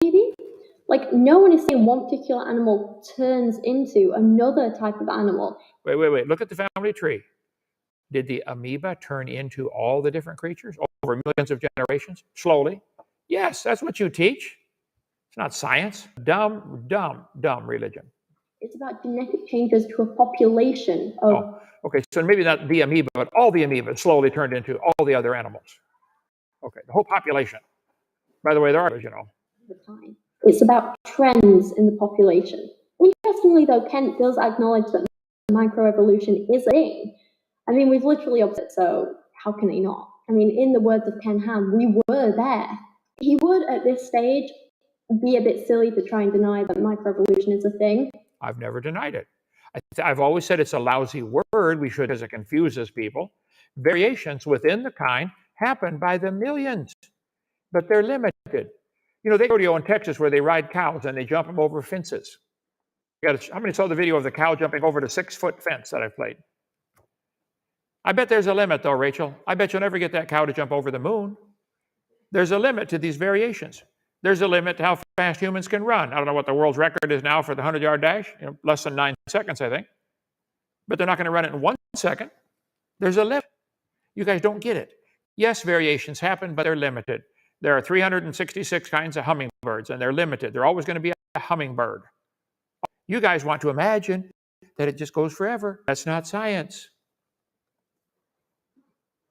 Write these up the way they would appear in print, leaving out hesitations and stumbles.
maybe? Like, no one is saying one particular animal turns into another type of animal. Wait. Look at the family tree. Did the amoeba turn into all the different creatures over millions of generations? Slowly. Yes, that's what you teach. It's not science. Dumb religion. It's about genetic changes to a population of... Oh, okay, so maybe not the amoeba, but all the amoeba slowly turned into all the other animals. Okay, the whole population. By the way, there are, the time. It's about trends in the population. Interestingly, though, Kent does acknowledge that microevolution is a thing. I mean, we've literally observed it, so how can he not? I mean, in the words of Ken Ham, we were there. He would, at this stage, be a bit silly to try and deny that microevolution is a thing. I've never denied it. I've always said it's a lousy word. We should, because it confuses people. Variations within the kind happen by the millions, but they're limited. You know, they rodeo in Texas where they ride cows and they jump them over fences. How many saw the video of the cow jumping over the 6-foot fence that I played? I bet there's a limit, though, Rachel. I bet you'll never get that cow to jump over the moon. There's a limit to these variations. There's a limit to how fast humans can run. I don't know what the world's record is now for the 100-yard dash, less than 9 seconds, I think. But they're not going to run it in 1 second. There's a limit. You guys don't get it. Yes, variations happen, but they're limited. There are 366 kinds of hummingbirds, and they're limited. They're always going to be a hummingbird. You guys want to imagine that it just goes forever. That's not science.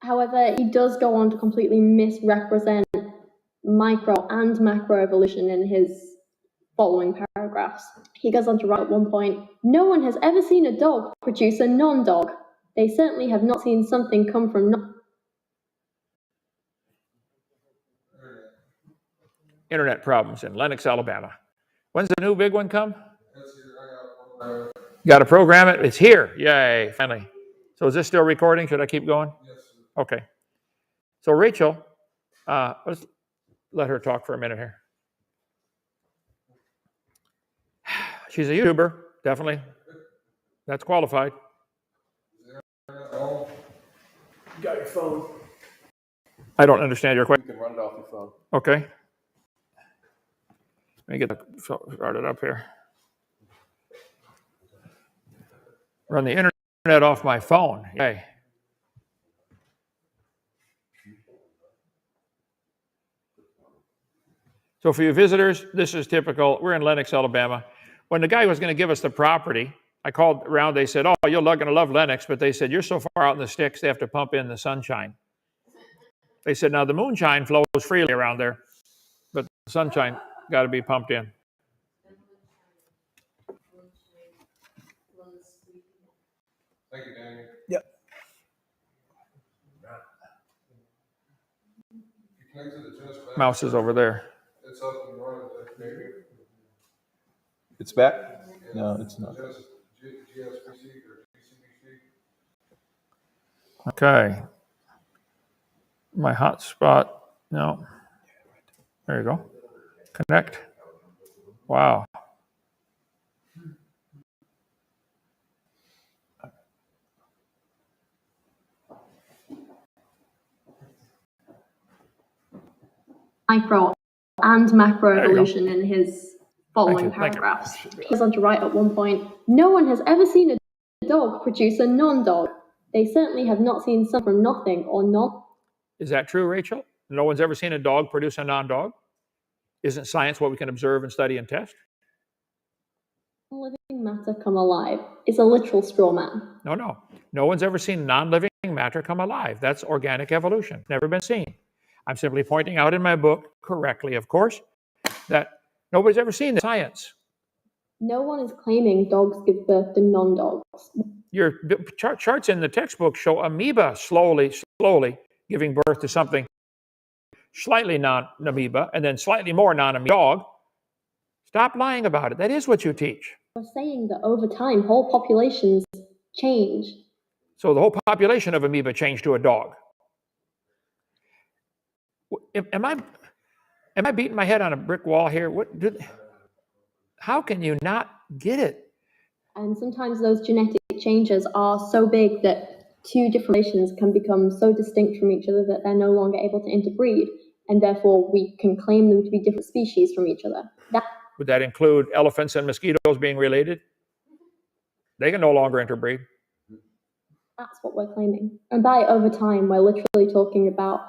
However, he does go on to completely misrepresent micro and macroevolution in his following paragraphs. He goes on to write at one point, "No one has ever seen a dog produce a non-dog. They certainly have not seen something come from Internet problems in Lenox, Alabama. When's the new big one come? Got to program it? It's here. Yay, finally. So is this still recording? Should I keep going? Yes. Okay. So Rachel, let's let her talk for a minute here. She's a YouTuber, definitely. That's qualified. You got your phone. I don't understand your question. You can run it off your phone. Okay. Let me get started up here. Run the internet off my phone. Yay. So for you visitors, this is typical. We're in Lenox, Alabama. When the guy was going to give us the property, I called around. They said, "Oh, you're going to love Lenox," but they said, "You're so far out in the sticks, they have to pump in the sunshine." They said, "Now the moonshine flows freely around there, but the sunshine got to be pumped in." Thank you, Daniel. Yep. Mouse is over there. It's up and running. It's back? No, it's not. Okay. My hotspot. No. There you go. Connect. Wow. micro and macroevolution in his following paragraphs. He goes on to write at one point, "No one has ever seen a dog produce a non-dog. They certainly have not seen some from nothing or not." Is that true, Rachel? No one's ever seen a dog produce a non-dog? Isn't science what we can observe and study and test? Living matter come alive is a literal straw man. No. No one's ever seen non-living matter come alive. That's organic evolution. Never been seen. I'm simply pointing out in my book, correctly, of course, that nobody's ever seen the science. No one is claiming dogs give birth to non-dogs. Your charts in the textbook show amoeba slowly giving birth to something slightly non-amoeba and then slightly more non-amoeba dog. Stop lying about it. That is what you teach. We're saying that over time, whole populations change. So the whole population of amoeba changed to a dog. Am I beating my head on a brick wall here? How can you not get it? And sometimes those genetic changes are so big that two different relations can become so distinct from each other that they're no longer able to interbreed. and therefore we can claim them to be different species from each other. Would that include elephants and mosquitoes being related? They can no longer interbreed. That's what we're claiming. And by over time, we're literally talking about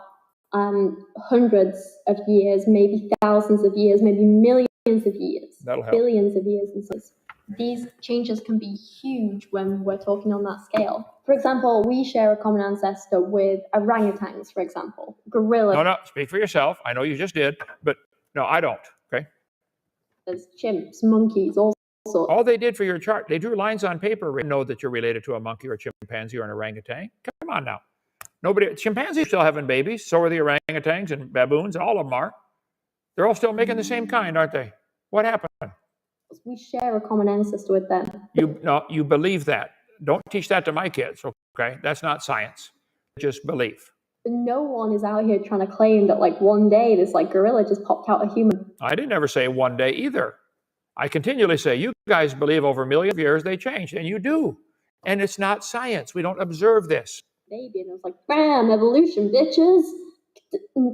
hundreds of years, maybe thousands of years, maybe millions of years, That'll help. billions of years. And so these changes can be huge when we're talking on that scale. For example, we share a common ancestor with orangutans, for example, gorillas. No, speak for yourself. I know you just did, but no, I don't, okay? There's chimps, monkeys, all sorts. All they did for your chart, they drew lines on paper, know that you're related to a monkey or a chimpanzee or an orangutan. Come on now. Chimpanzees still having babies, so are the orangutans and baboons, all of them are. They're all still making the same kind, aren't they? What happened? We share a common ancestor with them. You believe that. Don't teach that to my kids, okay? That's not science. Just belief. But no one is out here trying to claim that like one day this like gorilla just popped out a human. I didn't ever say one day either. I continually say, you guys believe over millions of years they changed, and you do. And it's not science. We don't observe this. Baby, and it was like, bam, evolution, bitches.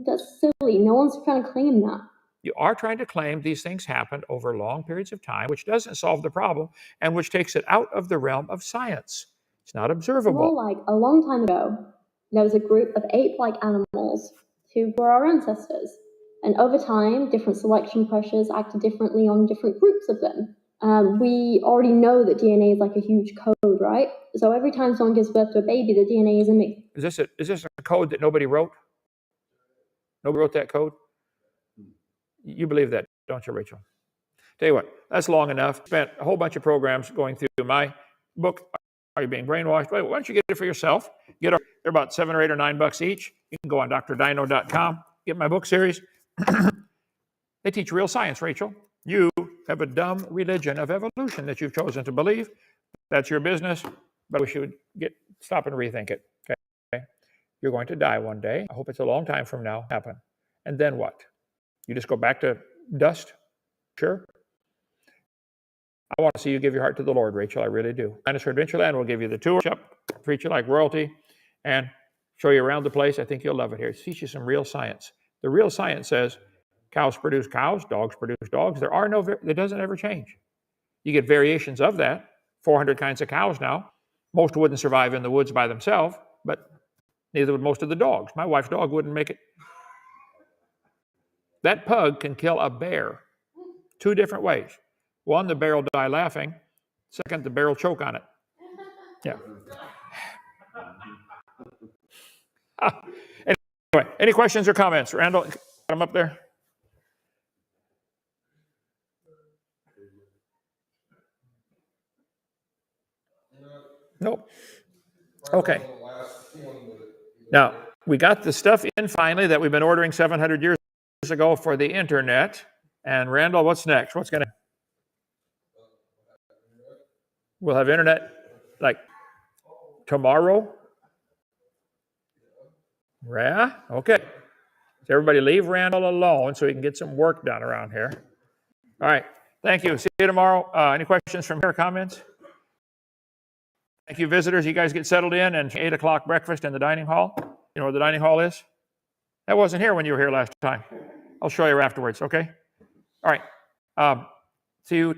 That's silly. No one's trying to claim that. You are trying to claim these things happened over long periods of time, which doesn't solve the problem and which takes it out of the realm of science. It's not observable. More like a long time ago, there was a group of ape-like animals who were our ancestors. And over time, different selection pressures acted differently on different groups of them. We already know that DNA is like a huge code, right? So every time someone gives birth to a baby, the DNA is a mix. Is this a code that nobody wrote? Nobody wrote that code? You believe that, don't you, Rachel? Tell you what, that's long enough. Spent a whole bunch of programs going through my book, Are You Being Brainwashed? Why don't you get it for yourself? They're about $7 or $8 or $9 each. You can go on Dr.Dino.com, get my book series. They teach real science, Rachel. You have a dumb religion of evolution that you've chosen to believe. That's your business, but we should stop and rethink it. Okay? You're going to die one day. I hope it's a long time from now. Happen. And then what? You just go back to dust? Sure. I want to see you give your heart to the Lord, Rachel. I really do. Dinosaur Adventureland will give you the tour, treat you like royalty, and show you around the place. I think you'll love it here. Teach you some real science. The real science says cows produce cows, dogs produce dogs. It doesn't ever change. You get variations of that. 400 kinds of cows now. Most wouldn't survive in the woods by themselves, but neither would most of the dogs. My wife's dog wouldn't make it. That pug can kill a bear 2 different ways. One, the bear will die laughing. Second, the bear will choke on it. Yeah. Anyway, any questions or comments? Randall, got them up there? Nope. Okay. Now, we got the stuff in finally that we've been ordering 700 years ago for the internet. And Randall, what's next? What's going to... We'll have internet like tomorrow? Yeah? Okay. So everybody leave Randall alone so he can get some work done around here. All right. Thank you. See you tomorrow. Any questions from here, comments? Thank you, visitors. You guys get settled in, and 8 o'clock breakfast in the dining hall. You know where the dining hall is? That wasn't here when you were here last time. I'll show you afterwards, okay? All right. See you